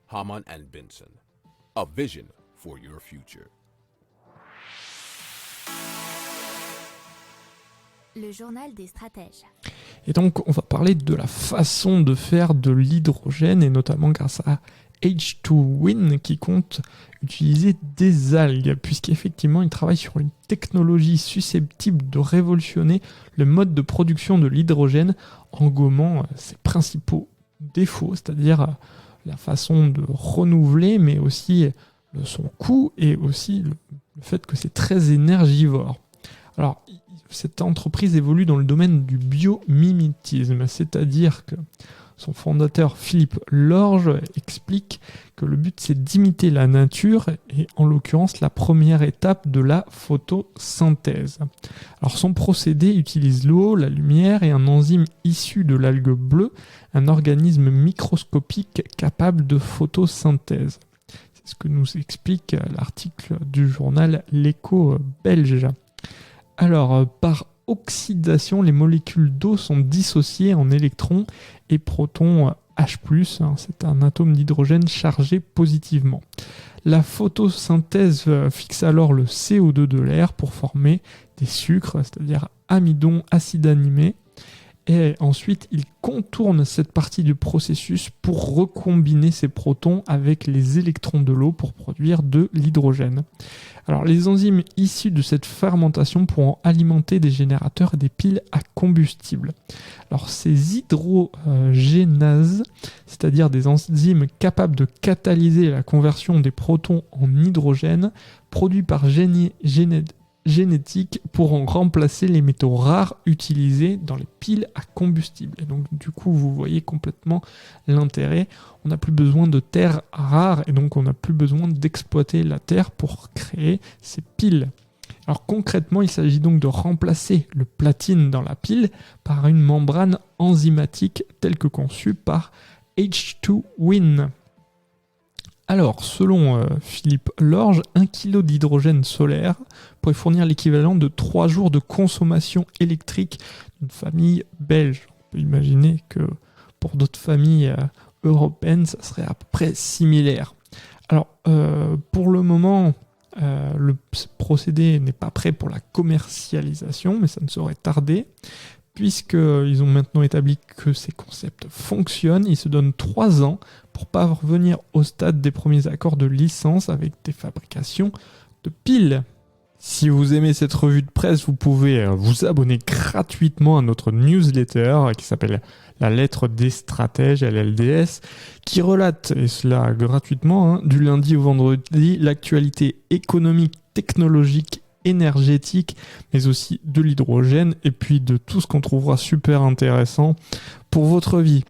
Hamann and Benson. A vision for your future. Le journal des stratèges. Et donc, on va parler de la façon de faire de l'hydrogène, et notamment grâce à H2Win qui compte utiliser des algues, puisqu'effectivement, il travaille sur une technologie susceptible de révolutionner le mode de production de l'hydrogène en gommant ses principaux défauts, c'est-à-dire la façon de renouveler, mais aussi son coût et aussi le fait que c'est très énergivore. Alors, cette entreprise évolue dans le domaine du biomimétisme, c'est-à-dire que son fondateur Philippe Lorge explique que le but c'est d'imiter la nature et en l'occurrence la première étape de la photosynthèse. Alors son procédé utilise l'eau, la lumière et un enzyme issu de l'algue bleue, un organisme microscopique capable de photosynthèse. C'est ce que nous explique l'article du journal L'Écho belge. Alors, par oxydation, les molécules d'eau sont dissociées en électrons et protons H+, c'est un atome d'hydrogène chargé positivement. La photosynthèse fixe alors le CO2 de l'air pour former des sucres, c'est-à-dire amidon, acide aminé. Et ensuite, il contourne cette partie du processus pour recombiner ces protons avec les électrons de l'eau pour produire de l'hydrogène. Alors, les enzymes issues de cette fermentation pourront alimenter des générateurs et des piles à combustible. Alors, ces hydrogénases, c'est-à-dire des enzymes capables de catalyser la conversion des protons en hydrogène, produits par génétique pourront remplacer les métaux rares utilisés dans les piles à combustible. Et donc du coup vous voyez complètement l'intérêt. On n'a plus besoin de terres rares et donc on n'a plus besoin d'exploiter la terre pour créer ces piles. Alors concrètement il s'agit donc de remplacer le platine dans la pile par une membrane enzymatique telle que conçue par H2Win. Alors, selon Philippe Lorge, 1 kg d'hydrogène solaire pourrait fournir l'équivalent de 3 jours de consommation électrique d'une famille belge. On peut imaginer que pour d'autres familles européennes, ça serait à peu près similaire. Alors, pour le moment, le procédé n'est pas prêt pour la commercialisation, mais ça ne saurait tarder. Puisqu'ils ont maintenant établi que ces concepts fonctionnent, ils se donnent 3 ans pour parvenir au stade des premiers accords de licence avec des fabrications de piles. Si vous aimez cette revue de presse, vous pouvez vous abonner gratuitement à notre newsletter qui s'appelle La Lettre des Stratèges, LLDS, qui relate, et cela gratuitement, du lundi au vendredi, l'actualité économique, technologique, énergétique, mais aussi de l'hydrogène et puis de tout ce qu'on trouvera super intéressant pour votre vie.